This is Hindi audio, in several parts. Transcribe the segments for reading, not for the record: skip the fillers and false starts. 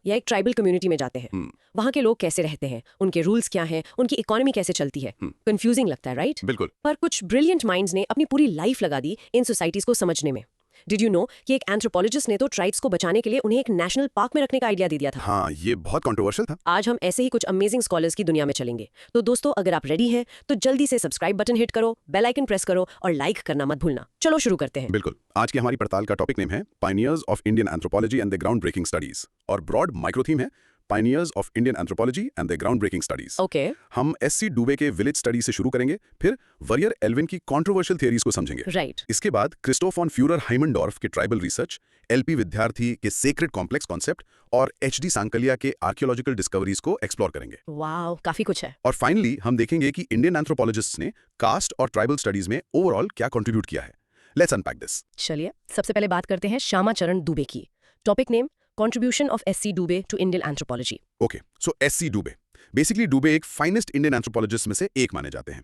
या एक ट्राइबल कम्युनिटी में जाते हैं, वहाँ के लोग कैसे रहते हैं, उनके रूल्स क्या हैं, उनकी इकोनॉमी कैसे चलती है। कंफ्यूजिंग लगता है, राइट? बिल्कुल। पर कुछ ब्रिलियंट माइंड्स ने अपनी पूरी लाइफ लगा दी इन सोसाइटीज को समझने में। डिड यू नो कि एक एंथ्रोपोलॉजिस्ट ने तो ट्राइब्स को बचाने के लिए उन्हें एक नेशनल पार्क में रखने का आइडिया दे दिया था। हाँ, ये बहुत कंट्रोवर्शियल था। आज हम ऐसे ही कुछ अमेजिंग स्कॉलर्स की दुनिया में चलेंगे। तो दोस्तों, अगर आप रेडी हैं तो जल्दी से सब्सक्राइब बटन हिट करो, बेल आइकन प्रेस करो और लाइक करना मत भूलना। चलो शुरू करते हैं। बिल्कुल। आज की हमारी पड़ताल का टॉपिक नेम है pioneers of Indian anthropology and the groundbreaking studies, और ब्रॉड माइक्रो थीम है pioneers of Indian anthropology and the groundbreaking studies. Okay. हम एससी डुबे के विलेज स्टडी से शुरू करेंगे, फिर वरियर एल्विन की कंट्रोवर्शियल थियरीज को समझेंगे। राइट। इसके बाद क्रिस्टोफ फॉन फ्यूरर हाइमनडॉर्फ के ट्राइबल रिसर्च, एलपी विद्यार्थी के सेक्रेड कॉम्प्लेक्स कॉन्सेप्ट और एचडी सांकलिया के आर्कियोलॉजिकल डिस्कवरीज को एक्सप्लोर करेंगे। वाओ, काफी कुछ है। और फाइनली हम देखेंगे कि इंडियन एंथ्रोपोलॉजिस्ट्स ने कास्ट और ट्राइबल स्टडीज में ओवरऑल क्या कंट्रीब्यूट किया है। Let's unpack this. चलिए, सबसे पहले बात करते हैं श्यामा चरण दुबे की। Topic name contribution of SC Dube to Indian anthropology. Okay, so SC Dube basically Dube एक फाइनेस्ट इंडियन एंथ्रोपोलॉजिस्ट में से एक माने जाते हैं,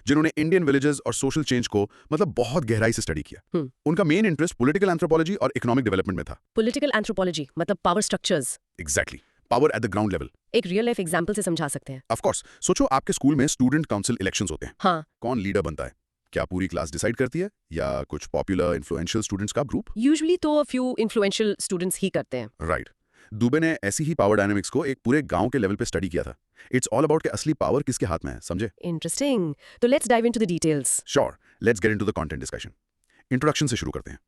जिन्होंने इंडियन विलेजेस और सोशल चेंज को बहुत गहराई से स्टडी किया। उनका मेन इंटरेस्ट पॉलिटिकल एंथ्रोपोलॉजी और इकोनॉमिक डेवलपमेंट में था। पॉलिटिकल एंथ्रोपोलॉजी मतलब power structures. Exactly, power at the ground level. एक रियल लाइफ एग्जांपल से समझा सकते हैं। ऑफ कोर्स, सोचो आपके स्कूल में स्टूडेंट काउंसिल इलेक्शंस होते हैं। हाँ। कौन लीडर बनता है? क्या पूरी क्लास डिसाइड करती है या कुछ पॉपुलर इन्फ्लुएंशियल स्टूडेंट्स का ग्रुप? यूजुअली तो फ्यू इन्फ्लुएंशियल स्टूडेंट्स ही करते हैं। राइट। दुबे ने ऐसी ही पावर डायनामिक्स को एक पूरे गांव के लेवल पे स्टडी किया था। इट्स ऑल अबाउट कि असली पावर किसके हाथ में है, समझे? इंटरेस्टिंग। तो let's dive into the details. Sure, let's get into the content discussion. Introduction से शुरू करते हैं।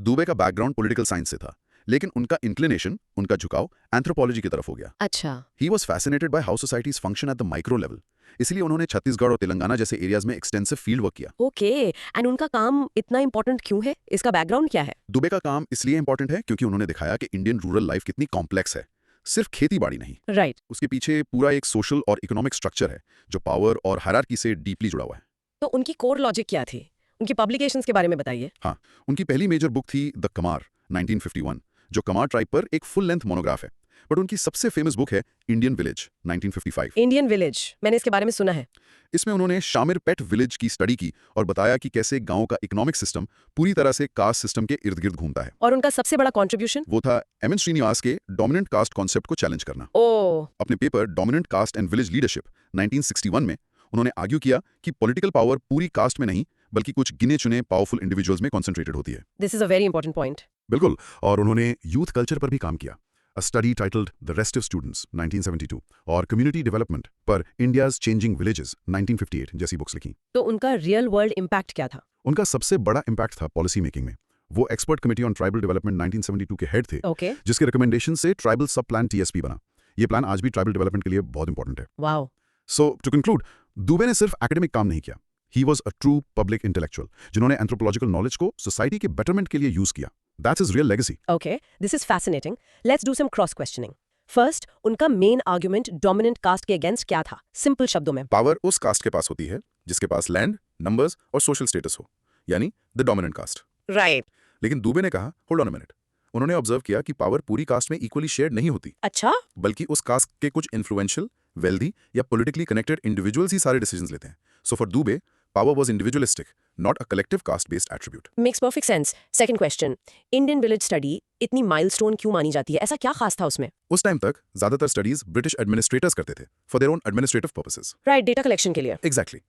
दुबे का बैकग्राउंड पॉलिटिकल साइंस से था, लेकिन उनका इंक्लिनेशन, उनका झुकाव एंथ्रोपोलॉजी की तरफ हो गया। अच्छा। He was fascinated by how societies function at the micro level, इसलिए उन्होंने छत्तीसगढ़ और तेलंगाना जैसे एरियाज में एक्सटेंसिव फील्ड वर्क किया। ओके, एंड उनका काम इतना इंपॉर्टेंट क्यों है? इसका बैकग्राउंड क्या है? दुबे का काम इसलिए इंपॉर्टेंट है क्योंकि उन्होंने दिखाया कि इंडियन रूरल लाइफ कितनी कॉम्प्लेक्स है, सिर्फ खेती बाड़ी नहीं। राइट। उसके पीछे पूरा एक सोशल और इकोनॉमिक स्ट्रक्चर है जो पावर और हायरार्की से डीपली जुड़ा हुआ है। तो उनकी कोर लॉजिक क्या थी? उनकी पब्लिकेशंस के बारे में बताइए। हाँ, उनकी पहली मेजर बुक थी द कमार 1951, जो कमार ट्राइब पर एक फुल लेंथ मोनोग्राफ है। बट उनकी सबसे फेमस बुक है इंडियन विलेज 1955। इंडियन विलेज, मैंने इसके बारे में सुना है। इसमें उन्होंने शामिर पेट विलेज की स्टडी की और बताया कि कैसे गांव का इकोनॉमिक सिस्टम पूरी तरह से कास्ट सिस्टम के इर्द गिर्द घूमता है। और उनका सबसे बड़ा कंट्रीब्यूशन वो था एम एन श्रीनिवास के डोमिनेंट कास्ट कॉन्सेप्ट को चैलेंज करना। ओ। अपने paper dominant caste and village leadership 1961 में उन्होंने आर्ग्यू किया कि पॉलिटिकल पावर पूरी कास्ट में नहीं बल्कि कुछ गिने चुने पावरफुल इंडिविजुअल्स में कॉन्सेंट्रेटेड होती है। This is a very important point. बिल्कुल। और उन्होंने यूथ कल्चर पर भी काम किया। A study titled The Restive Students 1972 और Community Development पर India's Changing Villages 1958 जैसी बुक्स लिखी। तो उनका रियल वर्ल्ड इम्पैक्ट क्या था? उनका सबसे बड़ा इम्पैक्ट था पॉलिसी मेकिंग में। वो expert committee on tribal development 1972 के हेड थे, ओके। जिसके रिकमेंडेशन से ट्राइबल सब प्लान TSP बना। ये प्लान आज भी ट्राइबल डेवलपमेंट के लिए बहुत इंपॉर्टेंट है। Wow. So to conclude, Dube ने सिर्फ एकेडमिक काम नहीं किया, he was a true public intellectual जिन्होंने एंथ्रोपोलॉजिकल नॉलेज को सोसाइटी के बेटरमेंट के लिए यूज किया। That's his real legacy. Okay, this is fascinating. Let's do some cross questioning. First, उनका मेन आर्गुमेंट डोमिनेंट कास्ट के अगेंस्ट क्या था? सिंपल शब्दों में। पावर उस कास्ट के पास होती है जिसके पास लैंड, नंबर्स और सोशल स्टेटस हो, यानी द डोमिनेंट कास्ट। राइट। लेकिन दुबे ने कहा, होल्ड ऑन अ मिनट। उन्होंने ऑब्जर्व किया कि पावर पूरी कास्ट में इक्वली शेयर नहीं होती। अच्छा। बल्कि उस कास्ट के कुछ इन्फ्लुएंशियल, वेल्दी या पॉलिटिकली कनेक्टेड इंडिविजुअल्स ही सारे डिसीजंस लेते हैं। So for Dubey, power was individualistic, not a collective caste based attribute. Makes perfect sense. Second question, Indian village study इतनी माइलस्टोन क्यों मानी जाती है? ऐसा क्या खास था उसमें? उस टाइम तक ज्यादातर स्टडीज ब्रिटिश एडमिनिस्ट्रेटर्स करते थे for their own administrative purposes. Right, data collection के लिए। Exactly.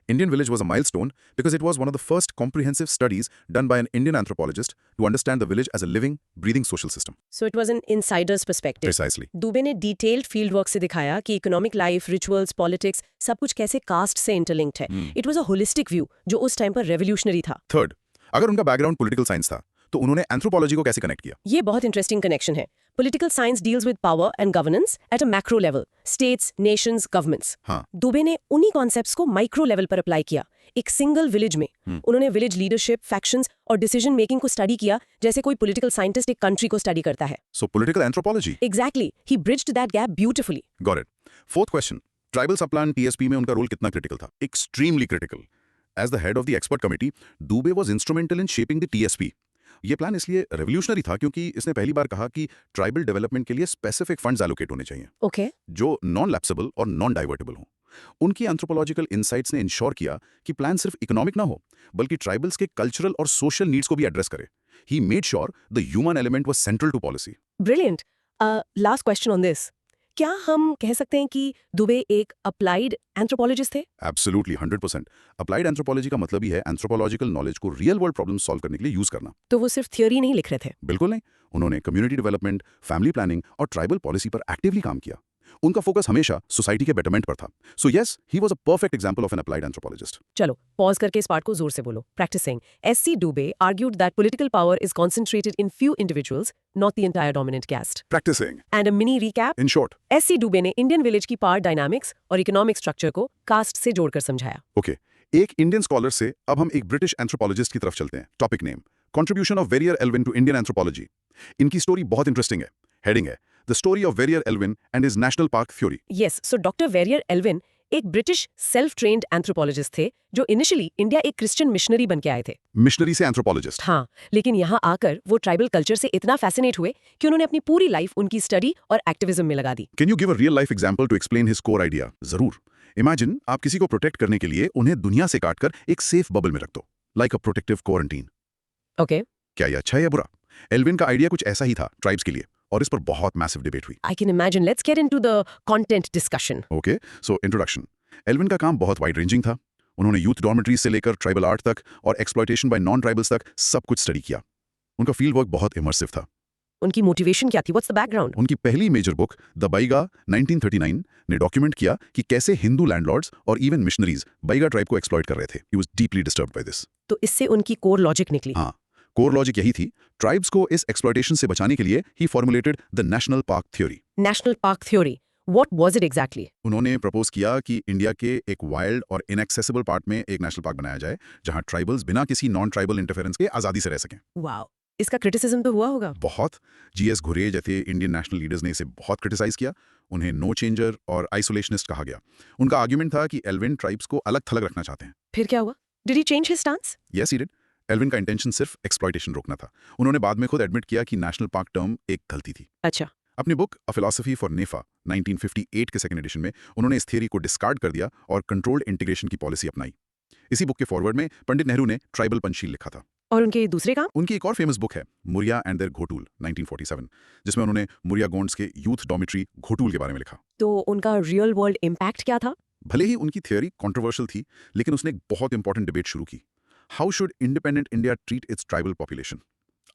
Indian village was a milestone because it was one of the first comprehensive studies done by an Indian anthropologist to understand the village as a living, breathing social system. So it was an insider's perspective. Precisely. Dubey ने डिटेल्ड फील्ड वर्क से दिखाया कि इकोनॉमिक लाइफ, रिचुअल्स, पॉलिटिक्स सब कुछ कैसे कास्ट से इंटरलिंक्ड है। It was a holistic view जो उस टाइम पर रेवोल्यूशनरी था। Third, अगर उनका बैकग्राउंड पॉलिटिकल साइंस था तो उन्होंने एंथ्रोपोलॉजी को कैसे कनेक्ट किया? ये बहुत इंटरेस्टिंग कनेक्शन है। Political science deals with power and governance at a macro level, states, Nations, governments. हाँ। दुबे ने उन्हीं कॉन्सेप्ट्स को माइक्रो लेवल पर अप्लाई किया। एक सिंगल विलेज में उन्होंने विलेज लीडरशिप, फैक्शंस और डिसीजन मेकिंग को स्टडी किया जैसे कोई पॉलिटिकल साइंटिस्ट एक कंट्री को स्टडी करता है। So political anthropology. Exactly, he bridged that gap beautifully. Got it. Fourth question. Tribal sub plan TSP में उनका रोल कितना क्रिटिकल था? Extremely critical. As the head of the expert committee, Dubey was instrumental in shaping the TSP. ये प्लान इसलिए रेवोल्यूशनरी था क्योंकि इसने पहली बार कहा कि ट्राइबल डेवलपमेंट के लिए स्पेसिफिक फंड्स एलोकेट होने चाहिए, ओके। जो नॉन लैप्सेबल और नॉन डाइवर्टेबल हों। उनकी एंथ्रोपोलॉजिकल इंसाइट्स ने इंश्योर किया कि प्लान सिर्फ इकोनॉमिक ना हो बल्कि ट्राइबल्स के कल्चरल और सोशल नीड्स को भी एड्रेस करे। He made sure the human element was central to policy. Brilliant. Last question on this, क्या हम कह सकते हैं कि दुबे एक अप्लाइड एंथ्रोपोलॉजिस्ट थे? एब्सोल्युटली 100%। अप्लाइड एंथ्रोपोलॉजी का मतलब ही है एंथ्रोपोलॉजिकल नॉलेज को रियल वर्ल्ड प्रॉब्लम सॉल्व करने के लिए यूज करना। तो वो सिर्फ थ्योरी नहीं लिख रहे थे। बिल्कुल नहीं, उन्होंने कम्युनिटी डेवलपमेंट, फैमिली प्लानिंग और ट्राइबल पॉलिसी पर एक्टिवली काम किया। उनका फोकस हमेशा सोसाइटी के बेटरमेंट पर था। So yes, he was a perfect example of N applied anthropologist. चलो पॉज करके इस पार्ट को जोर से बोलो। प्रैक्टिसिंग। एससी डुबे argued that political power is concentrated in few individuals, not the entire dominant caste. Practicing. And a mini recap. In short, SC Dube ने इंडियन विलेज की पावर डायनामिक्स और इकोनॉमिक स्ट्रक्चर को कास्ट से जोड़कर समझाया। ओके, एक इंडियन स्कॉलर से अब हम एक ब्रिटिश एंथ्रोपोलॉजिस्ट की तरफ चलते हैं। Topic name, contribution of Verrier Elwin to Indian anthropology. इनकी स्टोरी बहुत इंटरेस्टिंग है। हेडिंग है the story of Verrier Elwin and his national park theory. Yes, so doctor Verrier Elwin एक ब्रिटिश सेल्फ ट्रेन्ड एंथ्रोपोलॉजिस्ट थे जो इनिशियली इंडिया एक क्रिश्चियन मिशनरी बन के आए थे। मिशनरी से एंथ्रोपोलॉजिस्ट। हाँ, लेकिन यहाँ आकर वो ट्राइबल कल्चर से इतना फैसिनेट हुए कि उन्होंने अपनी पूरी लाइफ उनकी स्टडी और एक्टिविज्म में लगा दी। Can you give a real life example to explain his core idea? जरूर। इमेजिन आप किसी को प्रोटेक्ट करने के लिए उन्हें दुनिया से काटकर एक सेफ बबल में रख दो, like a protective quarantine. Okay, क्या ये अच्छा है या बुरा? एल्विन का आइडिया कुछ ऐसा ही था ट्राइब्स के लिए, और इस पर बहुत मैसिव डिबेट हुई। I can imagine. Let's get into the content discussion. Okay, so introduction. Elwin का काम बहुत वाइड रेंजिंग था। उन्होंने यूथ डॉर्मेटरीज से लेकर ट्राइबल आर्ट तक और एक्सप्लॉयटेशन बाय नॉन ट्राइबल्स तक सब कुछ स्टडी किया। उनका फील्ड वर्क बहुत इमर्सिव था। उनकी मोटिवेशन क्या थी? What's the background? उनकी पहली मेजर बुक द बाइगा 1939 ने डॉक्यूमेंट किया कि कैसे हिंदू लैंडलॉर्ड्स और इवन मिशनरीज बाइगा ट्राइब को एक्सप्लॉइट कर रहे थे। He was deeply disturbed by this. तो इससे उनकी कोर लॉजिक निकली। हाँ, कोर लॉजिक यही थी, ट्राइब्स को इस एक्सप्लॉयटेशन से बचाने के लिए ही formulated the national park theory. National park theory, what was it exactly? उन्होंने प्रपोज किया कि इंडिया के एक वाइल्ड और इनएक्सेसिबल पार्ट में एक नेशनल पार्क बनाया जाए, जहां ट्राइबल्स बिना किसी नॉन ट्राइबल इंटरफेरेंस के आजादी से रह सकें। वाओ, इसका क्रिटिसिज्म तो हुआ होगा। बहुत। जीएस घुरे जैसे इंडियन नेशनल लीडर्स ने इसे बहुत क्रिटिसाइज किया। उन्हें नो चेंजर और आइसोलेशनिस्ट कहा गया। उनका आर्ग्यूमेंट था कि एल्विन ट्राइब्स को अलग थलग रखना चाहते हैं। फिर क्या हुआ? Did he change his stance? Yes he did. Elwin का इंटेंशन सिर्फ एक्सप्लॉयटेशन रोकना था। उन्होंने बाद में खुद एडमिट किया कि नेशनल पार्क टर्म एक गलती थी। अच्छा। अपनी बुक अ फिलॉसफी फॉर नेफा 1958 के सेकंड एडिशन में उन्होंने इस थियरी को डिस्कार्ड कर दिया और कंट्रोल्ड इंटीग्रेशन की पॉलिसी अपनाई। इसी बुक के फॉरवर्ड में पंडित नेहरू ने ट्राइबल पंचशील लिखा था। और उनके दूसरे काम? उनकी एक और फेमस बुक है मुरिया एंड देयर घोटूल 1947, जिसमें उन्होंने मुरिया गोंड्स के यूथ डॉर्मेट्री घोटूल के बारे में लिखा। तो उनका रियल वर्ल्ड इम्पैक्ट क्या था? भले ही उनकी थियरी कंट्रोवर्शियल थी, लेकिन उसने एक बहुत इंपॉर्टेंट डिबेट शुरू की। How should independent India treat it's tribal population?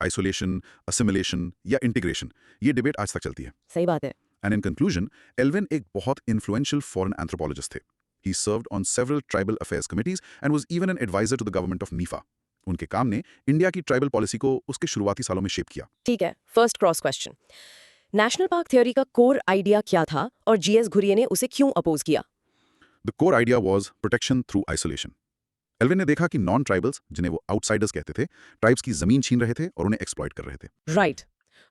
Isolation, assimilation या इंटीग्रेशन? ये डिबेट आज तक चलती है। सही बात है। एंड इन कंक्लूजन, एल्विन एक बहुत इन्फ्लुएंशियल फॉरेन एंथ्रोपोलॉजिस्ट थे। He served on several tribal affairs committees and was even an adviser to the government of NEFA. उनके काम ने इंडिया की ट्राइबल पॉलिसी को उसके शुरुआती सालों में शेप किया। ठीक है, first cross question. National park theory का कोर आइडिया क्या था और जीएस घुरिये ने उसे क्यों अपोज किया? The core idea was protection through isolation. Elwin ने देखा कि नॉन ट्राइबल्स, जिन्हें वो आउटसाइडर्स कहते थे, ट्राइब्स की जमीन छीन रहे थे और उन्हें एक्सप्लॉइट कर रहे थे। Right.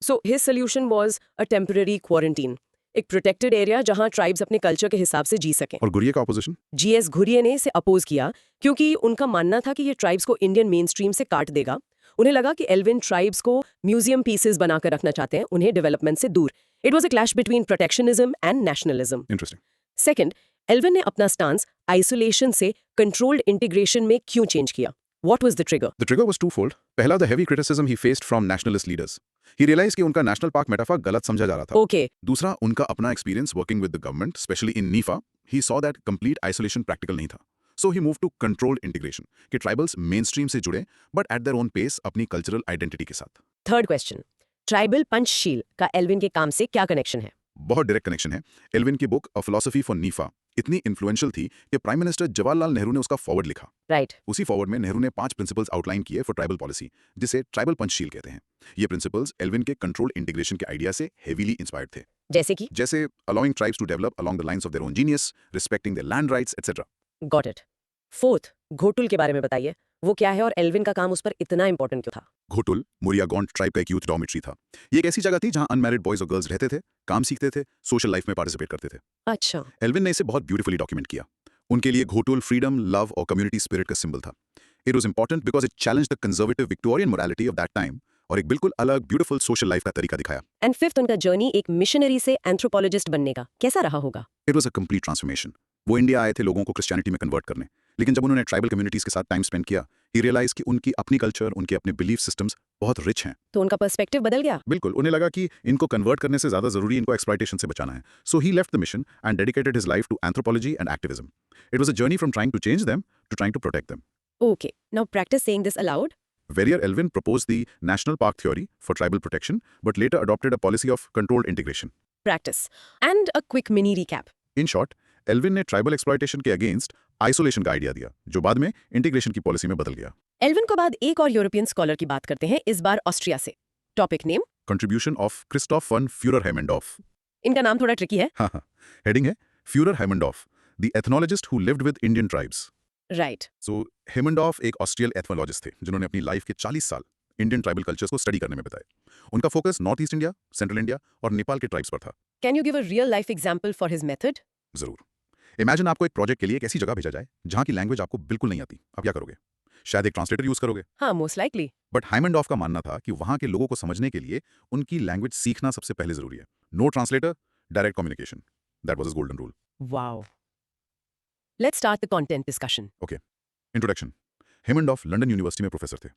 So his solution was a temporary quarantine, एक प्रोटेक्टेड एरिया जहां ट्राइब्स अपने कल्चर के हिसाब से जी सकें। और घुरिये का ऑपोजिशन? जीएस घुरिये ने इसे अपोज किया क्योंकि उनका मानना था कि ये ट्राइब्स को इंडियन मेन स्ट्रीम से काट देगा। उन्हें लगा कि एल्विन ट्राइब्स को म्यूजियम पीसेस बनाकर रखना चाहते हैं, उन्हें डेवलपमेंट से दूर। It was a clash between protectionism and nationalism. Interesting. Second, Elwin ने अपना स्टांस आइसोलेशन से कंट्रोल्ड इंटीग्रेशन में क्यों चेंज किया? What was the trigger? The trigger was twofold. पहला, the heavy criticism he faced from nationalist leaders. He realized कि उनका नेशनल पार्क मेटाफर गलत समझा जा रहा था। Okay. दूसरा, उनका अपना experience working with the government, specially in Nipah. He saw that complete isolation practical नहीं था। So he moved to controlled integration, कि ट्राइबल्स मेन स्ट्रीम से जुड़े, but at their own pace अपनी कल्चरल आइडेंटिटी के साथ। थर्ड क्वेश्चन, ट्राइबल पंचशील का एल्विन के काम से क्या कनेक्शन है? बहुत डायरेक्ट कनेक्शन है। एल्विन की book a philosophy for Nipah इतनी इन्फ्लुएंशियल थी कि प्राइम मिनिस्टर जवाहरलाल नेहरू ने उसका फॉरवर्ड लिखा। राइट। उसी फॉरवर्ड में नेहरू ने 5 प्रिंसिपल्स आउटलाइन किए फॉर ट्राइबल पॉलिसी, जिसे ट्राइबल पंचशील कहते हैं। ये प्रिंसिपल्स एल्विन के कंट्रोल इंटीग्रेशन के आइडिया से हेवीली इंस्पायर्ड थे। जैसे allowing tribes to develop along the lines of their own genius, respecting their land rights etcetera. Got it. Fourth, ghotul के बारे में बताइए, वो क्या है और एल्विन का काम उस पर इतना इंपॉर्टेंट क्यों था? घोटुल मुरिया गोंड ट्राइब का एक यूथ डॉर्मेट्री था। ये एक ऐसी जगह थी जहां अनमैरिड बॉयज और गर्ल्स रहते थे, काम सीखते थे, सोशल लाइफ में पार्टिसिपेट करते थे। अच्छा। एल्विन ने इसे बहुत ब्यूटीफुली डॉक्यूमेंट किया। उनके लिए घोटुल फ्रीडम, लव और कम्युनिटी स्पिरिट का सिंबल था। It was important because it challenged the conservative Victorian morality of that time और एक बिल्कुल अलग ब्यूटीफुल सोशल लाइफ का तरीका दिखाया। एंड फिफ्थ, उनका जर्नी एक मिशनरी से एंथ्रोपोलॉजिस्ट बनने का कैसा रहा होगा? It was a complete transformation. वो इंडिया आए थे लोगों को क्रिश्चियनिटी में कन्वर्ट करने, लेकिन जब उन्होंने ट्राइबल कम्युनिटीज के साथ टाइम स्पेंड किया, ही रियलाइज कि उनकी अपनी कल्चर, उनके अपने बिलीफ सिस्टम्स बहुत रिच हैं। तो उनका पर्सपेक्टिव बदल गया। बिल्कुल, उन्हें लगा कि इनको कन्वर्ट करने से ज़्यादा ज़रूरी इनको एक्सप्लॉयटेशन से बचाना है। So he left the mission and dedicated his life to anthropology and activism. It was a journey from trying to change them to trying to protect them. Okay, now practice saying this aloud. Verrier Elvin proposed the national park theory for tribal protection, but later adopted a policy of controlled integration. Practice. And a quick mini recap. In short, Elwin ने ट्राइबल एक्सप्लॉयटेशन के अगेंस्ट आइसोलेशन का आइडिया दिया, जो बाद में इंटीग्रेशन की पॉलिसी में बदल गया। एल्विन के बाद एक और यूरोपियन स्कॉलर की बात करते हैं, इस बार ऑस्ट्रिया से। Topic name? Contribution of Christoph von Furer Haimendorf. इनका नाम थोड़ा ट्रिकी है। हाँ, हेडिंग है Furer Haimendorf, the ethnologist who lived with Indian tribes. Right. So Haimendorf एक ऑस्ट्रियल एथनोलॉजिस्ट थे जिन्होंने अपनी लाइफ के 40 साल इंडियन ट्राइबल कल्चर्स को स्टडी करने में बिताए। उनका focus north east India, central India और नेपाल के ट्राइब्स पर था। Can you give a real life example for his method? जरूर। इमेजिन आपको एक प्रोजेक्ट के लिए एक ऐसी जगह भेजा जाए जहां की लैंग्वेज आपको बिल्कुल नहीं आती। आप क्या करोगे? शायद एक ट्रांसलेटर यूज करोगे। हाँ, मोस्ट लाइकली। बट हैमंडॉफ का मानना था कि वहां के लोगों को समझने के लिए उनकी लैंग्वेज सीखना सबसे पहले जरूरी है। No translator, direct communication. That was his golden rule. Wow. Let's start the content discussion. Introduction. Haimendorf London university में प्रोफेसर थे।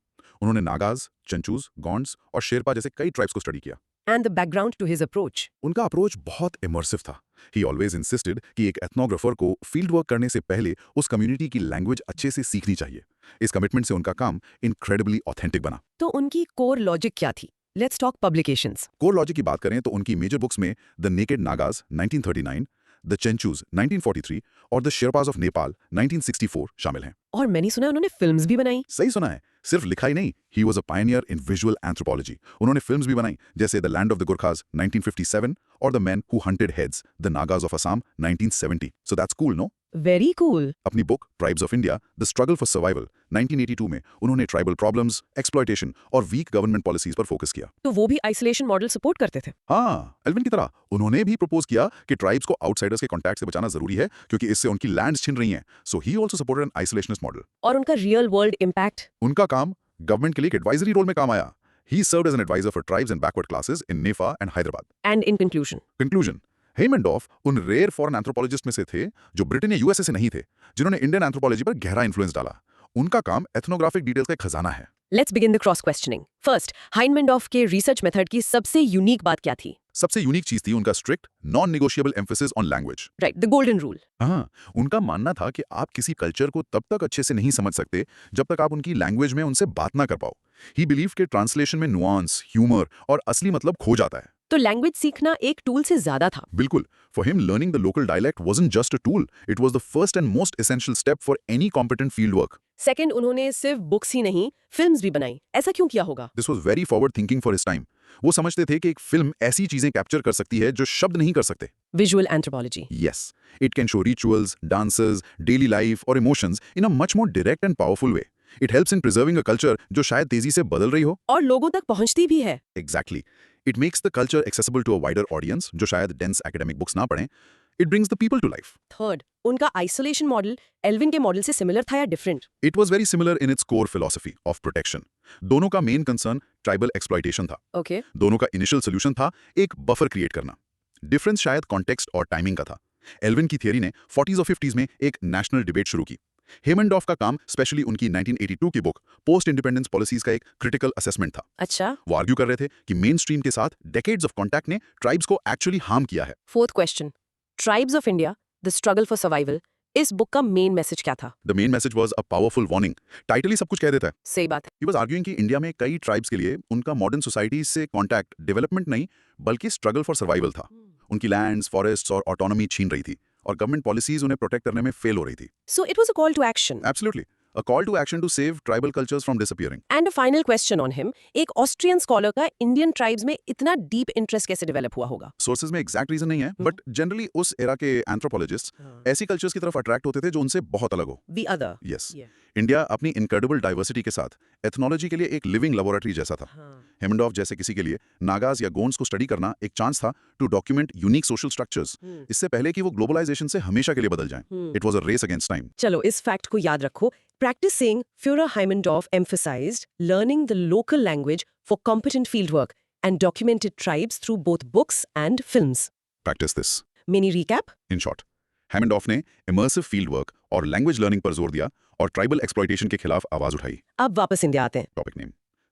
उन्होंने नागाज, चंचूज, गॉन्ड्स और शेरपा जैसे कई ट्राइब्स को स्टडी किया। And the background to his approach? उनका अप्रोच बहुत इमर्सिव था। ही ऑलवेज इंसिस्टेड कि एक एथनोग्राफर को फील्ड वर्क करने से पहले उस कम्युनिटी की लैंग्वेज अच्छे से सीखनी चाहिए। इस कमिटमेंट से उनका काम इनक्रेडिबली ऑथेंटिक बना। तो उनकी कोर लॉजिक क्या थी? Let's talk publications. Core logic की बात करें तो उनकी मेजर बुक्स में द नेकेड नागाज 1939, द चेंचूज 1943 और द शेरपाज ऑफ नेपाल 1964 शामिल हैं। और मैंने सुना उन्होंने फिल्म्स भी बनाई। सही सुना है, सिर्फ लिखा ही नहीं, he was a pioneer in visual anthropology. उन्होंने फिल्म्स भी बनाई, जैसे the land of the Gurkhas 1957 और the man who hunted heads, the Nagas of Assam 1970। So that's cool, no? Very cool. अपनी book tribes of India the struggle for survival 1982 में उन्होंने ट्राइबल प्रॉब्लम्स, एक्सप्लॉयटेशन और वीक गवर्नमेंट पॉलिसीज पर फोकस किया। तो वो भी आइसोलेशन मॉडल सपोर्ट करते थे? हाँ, एल्विन की तरह उन्होंने भी प्रपोज किया कि ट्राइब्स को आउटसाइडर्स के कॉन्टैक्ट से बचाना जरूरी है, क्योंकि इससे उनकी लैंड्स छिन रही हैं। So he also supported an isolationist model. और उनका रियल वर्ल्ड इम्पैक्ट? उनका काम गवर्नमेंट के लिए एक एडवाइजरी रोल में काम आया। He served as an adviser for tribes and backward classes in NEFA and Hyderabad. And in conclusion, Haimendorf उन रेयर फॉरेन एंथ्रोपोलॉजिस्ट में से थे जो ब्रिटेन या यूएसए से नहीं थे, जिन्होंने इंडियन एंथ्रोपोलॉजी पर गहरा इन्फ्लुएंस डाला। उनका काम एथनोग्राफिक डिटेल्स का एक खजाना है। Let's begin the cross questioning. First, Haimendorf के रिसर्च मेथड की सबसे यूनिक बात क्या थी? सबसे यूनिक चीज थी उनका strict non negotiable emphasis on language. Right, the golden rule. हाँ, उनका मानना था कि आप किसी कल्चर को तब तक अच्छे से नहीं समझ सकते जब तक आप उनकी लैंग्वेज में उनसे बात ना कर पाओ। ही बिलीव के ट्रांसलेशन में नुआंस, ह्यूमर और असली मतलब खो जाता है। तो लैंग्वेज सीखना एक टूल से ज्यादा था। बिल्कुल। For him learning the local dialect wasn't just a tool, it was the first and most essential step for any competent field work. Second, उन्होंने सिर्फ बुक्स ही नहीं, फिल्म्स भी बनाई। ऐसा क्यों किया होगा? This was very forward thinking for his time. वो समझते थे कि एक फिल्म ऐसी चीजें कैप्चर कर सकती है जो शब्द नहीं कर सकते। Visual anthropology. Yes, it can show rituals, dances, daily life or emotions in a much more direct and powerful way. It helps in preserving a culture जो शायद तेजी से बदल रही हो। और लोगों तक पहुंचती भी है। Exactly. It makes the culture accessible to a wider audience जो शायद dense academic books ना पढ़ें। It brings the people to life. Third, उनका आइसोलेशन मॉडल एल्विन के मॉडल से सिमिलर था या different? It was very similar in its core philosophy of protection. दोनों का मेन कंसर्न ट्राइबल एक्सप्लॉयटेशन था। ओके। दोनों का इनिशियल सोल्यूशन था एक बफर क्रिएट करना। डिफरेंस शायद कॉन्टेक्स्ट और टाइमिंग का था। एल्विन की थियरी ने 40s और 50s में एक नेशनल डिबेट शुरू की। हेमंडॉफ का काम स्पेशली उनकी 1982 की बुक पोस्ट इंडिपेंडेंस पॉलिसीज का एक क्रिटिकल असेसमेंट था। अच्छा। वो आर्ग्यू कर रहे थे कि मेन स्ट्रीम के साथ डेकेड्स ऑफ कॉन्टैक्ट ने ट्राइब्स को एक्चुअली हार्म किया है। Fourth question, tribes of India the struggle for survival, इस बुक का मेन मैसेज क्या था? The main message was a powerful warning. Title ही सब कुछ कह देता है। सही बात है। ही वाज आर्ग्यूइंग कि इंडिया में कई ट्राइब्स के लिए उनका मॉडर्न सोसाइटी से कॉन्टैक्ट डेवलपमेंट नहीं बल्कि स्ट्रगल फॉर सर्वाइवल था। उनकी लैंड्स, फॉरेस्ट्स और ऑटोनॉमी छीन रही थी और गवर्नमेंट पॉलिसीज उन्हें प्रोटेक्ट करने में फेल हो रही थी। So it was a call to action. Absolutely, a call to action to save tribal cultures from disappearing. And a final question on him, एक ऑस्ट्रियन स्कॉलर का इंडियन ट्राइब्स में इतना डीप इंटरेस्ट कैसे डेवलप हुआ होगा? सोर्सेज में एग्जैक्ट रीजन नहीं है, बट जनरली उस एरा के एंथ्रोपोलॉजिस्ट ऐसी कल्चर्स की तरफ अट्रैक्ट होते थे जो उनसे बहुत अलग हो। The other. यस, इंडिया अपनी इनक्रेडिबल डाइवर्सिटी के साथ एथनोलॉजी के लिए एक लिविंग लेबोरेटरी जैसा था। हेमंडॉफ जैसे किसी के लिए नागाज या गोंड्स को स्टडी करना एक चांस था to document unique social structures, इससे पहले कि वो ग्लोबलाइजेशन से हमेशा के लिए बदल जाएं। It was a race against time. चलो इस फैक्ट को याद रखो। Practicing, Führer Heimenthof emphasized learning the local language for competent fieldwork and documented tribes through both books and films. Practice this. Mini recap? In short, हैमंडॉफ ने इमर्सिव फील्ड वर्क और लैंग्वेज लर्निंग पर जोर दिया और ट्राइबल एक्सप्लॉयटेशन के खिलाफ आवाज उठाई। अब वापस इंडिया आते हैं। Topic name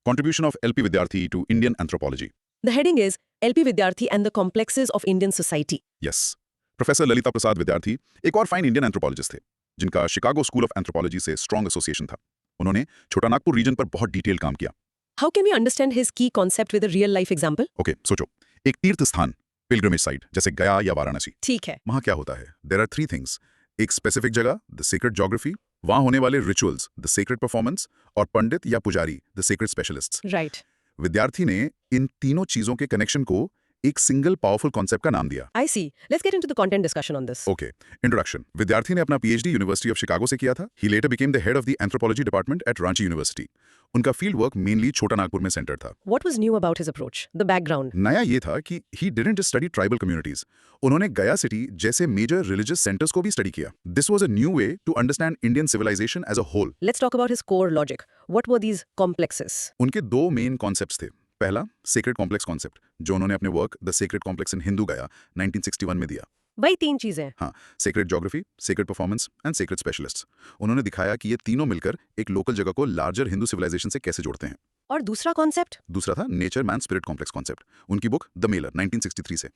contribution of LP Vidyarthi to Indian anthropology. The heading is LP Vidyarthi and the complexes of Indian society. Yes, professor Lalita Prasad Vidyarthi एक और फाइन इंडियन एंथ्रोपोलॉजिस्ट थे जिनका शिकागो स्कूल ऑफ एंथ्रोपोलॉजी से स्ट्रॉन्ग एसोसिएशन था। उन्होंने छोटा नागपुर रीजन पर बहुत डिटेल काम किया। How can we understand his key concept with a real life example? Okay, सोचो, एक तीर्थ स्थान, पिलग्रिमेज साइट जैसे गया या वाराणसी। ठीक है। वहां क्या होता है? There are 3 things. एक स्पेसिफिक जगह, द सीक्रेट ज्योग्राफी, वहां होने वाले रिचुअल्स, द सीक्रेट परफॉर्मेंस, और पंडित या पुजारी, द सीक्रेट स्पेशलिस्ट्स। राइट। विद्यार्थी ने इन तीनों चीजों के कनेक्शन को एक सिंगल पावरफुल कॉन्सेप्ट का नाम दिया। I see. Let's get into the content discussion on this. Okay, introduction. Vidyarthi ने अपना पीएचडी यूनिवर्सिटी ऑफ शिकागो से किया था। He later became the head of the anthropology department at Ranchi university. उनका field work mainly Chota Nagpur में सेंटर था। What was new about his approach? The background. नया ये था कि he didn't just study tribal communities, उन्होंने गया सिटी जैसे मेजर रिलीजियस सेंटर्स को भी स्टडी किया। This was a new way to understand Indian civilization as a whole. Let's talk about his core logic. What were these complexes? उनके 2 मेन कॉन्सेप्ट्स थे। पहला, सेक्रेट कॉम्प्लेक्स कॉन्सेप्ट, जो उन्होंने अपने work the sacred complex in Hindu Gaya 1961 में दिया। वही 3 चीजें। हाँ, sacred geography, sacred performance and sacred specialists. उन्होंने दिखाया कि ये तीनों मिलकर एक लोकल जगह को लार्जर हिंदू सिविलाइजेशन से कैसे जोड़ते हैं। और दूसरा कॉन्सेप्ट? दूसरा था nature man spirit complex concept, उनकी बुक द मेलर 1963 से।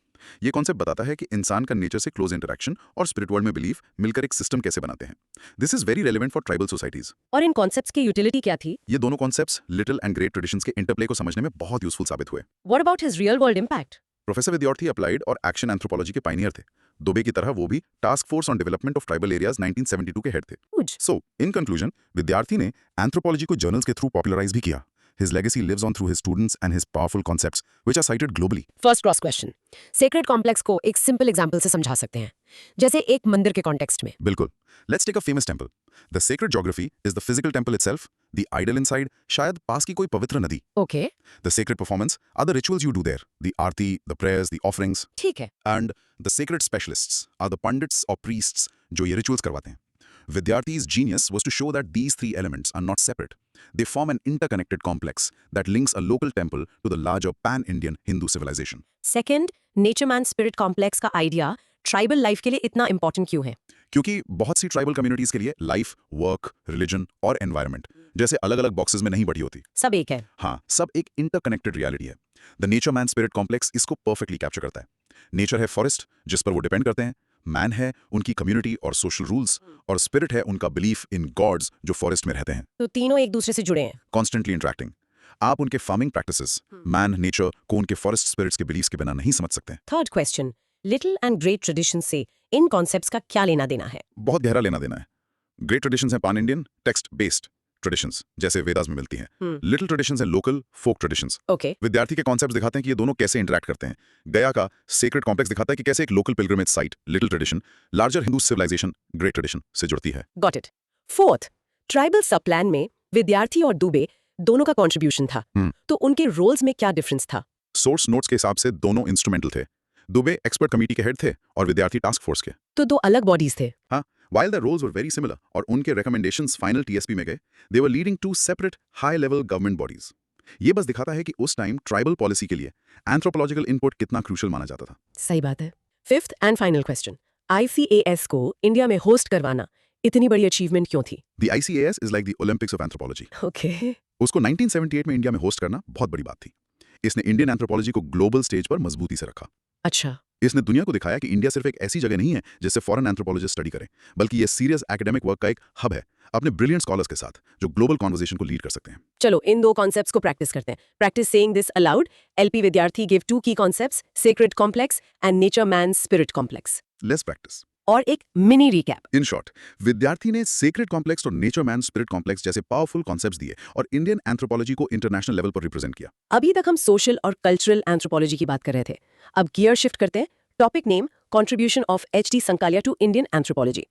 ये कॉन्सेप्ट बताता है कि इंसान का नेचर से क्लोज इंटरेक्शन और स्पिरिट वर्ल्ड में बिलीफ मिलकर एक सिस्टम कैसे बनाते हैं। This is very relevant for tribal societies. और इन कॉन्सेप्ट्स की यूटिलिटी क्या थी? ये दोनों concepts little and great traditions के इंटरप्ले को समझने में बहुत यूजफुल साबित हुए। What about his real world impact? Professor विद्यार्थी अप्लाइड और एक्शन एंथ्रोपोलॉजी के पायनियर थे। दुबे की तरह वो भी task force on development of tribal areas 1972 के हेड थे। Huge. सो इन कंक्लूजन, विद्यार्थी ने एंथ्रोपोलॉजी को जर्नल्स के थ्रू पॉपुलराइज भी किया। His legacy lives on through his students and his powerful concepts, which are cited globally. First cross question. Sacred complex को एक simple example से समझा सकते हैं, जैसे एक मंदिर के context में। बिल्कुल। Let's take a famous temple. The sacred geography is the physical temple itself. The idol inside, शायद पास की कोई पवित्र नदी। Okay. The sacred performance are the rituals you do there. The aarti, the prayers, the offerings. ठीक है। And the sacred specialists are the pundits or priests जो ये rituals करवाते हैं। Vidyarthi's genius was to show that these 3 elements are not separate. They form an interconnected complex that links a local temple to the larger pan-Indian Hindu civilization. Second, nature man spirit complex का idea ट्राइबल लाइफ के लिए इतना इंपॉर्टेंट क्यों है? क्योंकि बहुत सी ट्राइबल कम्युनिटीज के लिए लाइफ, वर्क, रिलीजन और एनवायरनमेंट जैसे अलग-अलग बॉक्सेस में नहीं बटी होती। सब एक है। हाँ, सब एक इंटरकनेक्टेड रियलिटी है। The nature man spirit complex इसको परफेक्टली कैप्चर करता है। नेचर है फॉरेस्ट जिस पर वो डिपेंड करते हैं, मैन है उनकी कम्युनिटी और सोशल रूल्स, और स्पिरिट है उनका बिलीफ इन गॉड्स जो फॉरेस्ट में रहते हैं। तो तीनों एक दूसरे से जुड़े हैं। Constantly interacting. आप उनके फार्मिंग प्रैक्टिसेस, मैन, नेचर को उनके फॉरेस्ट स्पिरिट्स के बिलीफ्स के बिना नहीं समझ सकते। Third question, little and great tradition से इन कॉन्सेप्ट्स का क्या लेना देना है? बहुत गहरा लेना देना है। ग्रेट ट्रेडिशंस हैं पान इंडियन, टेक्स्ट बेस्ड ट्रेडिशंस जैसे वेदास में मिलती हैं। लिटिल ट्रेडिशंस हैं लोकल फोक ट्रेडिशंस। ओके। विद्यार्थी के कॉन्सेप्ट्स दिखाते हैं कि ये दोनों कैसे इंटरेक्ट करते हैं। गया का सेक्रेट कॉम्प्लेक्स दिखाता है कि कैसे एक local pilgrimage site, little tradition, larger Hindu civilization, great tradition से जुड़ती है। Got it. Fourth, tribal sub plan में विद्यार्थी और दुबे दोनों का कंट्रीब्यूशन था। तो उनके रोल्स में क्या डिफरेंस था? सोर्स नोट्स के हिसाब से दोनों इंस्ट्रूमेंटल थे। दुबे एक्सपर्ट कमेटी के हेड थे और विद्यार्थी टास्क फोर्स के। तो 2 अलग बॉडीज थे। हाँ, while their roles were very similar और उनके recommendations final TSP में गए, they were leading to separate high-level government bodies. ये बस दिखाता है कि उस टाइम ट्राइबल पॉलिसी के लिए एंथ्रोपोलॉजिकल इनपुट कितना क्रूशियल माना जाता था। सही बात है। Fifth and final question, ICAS को इंडिया में होस्ट करवाना इतनी बड़ी अचीवमेंट क्यों थी? The ICAS is like the Olympics of anthropology. Okay. उसको 1978 में इंडिया में होस्ट करना बहुत बड़ी बात थी। इसने इंडियन एंथ्रोपोलॉजी को ग्लोबल स्टेज पर मजबूती से रखा। अच्छा। इसने दुनिया को दिखाया कि इंडिया सिर्फ एक ऐसी जगह नहीं है जिससे फॉरेन एंथ्रोपोलॉजिस्ट स्टडी करें, बल्कि ये सीरियस एकेडमिक वर्क का एक हब है अपने ब्रिलियंट स्कॉलर्स के साथ जो ग्लोबल कॉन्वर्सेशन को लीड कर सकते हैं। चलो इन 2 कॉन्सेप्ट्स को प्रैक्टिस करते हैं। Practice saying this aloud. LP Vidyarthi give 2 key concepts, sacred complex and nature man spirit complex. Let's practice. और एक mini recap. In short, Vidyarthi ने सेक्रेट कॉम्प्लेक्स और नेचर मैन स्पिरिट कॉम्प्लेक्स जैसे पावरफुल कॉन्सेप्ट्स दिए और इंडियन एंथ्रोपोलॉजी को इंटरनेशनल लेवल पर रिप्रेजेंट किया। अभी तक हम सोशल और कल्चरल एंथ्रोपोलॉजी की बात कर रहे थे। अब गियर शिफ्ट करते हैं। Topic name, contribution of H.D. Sankalia to Indian anthropology.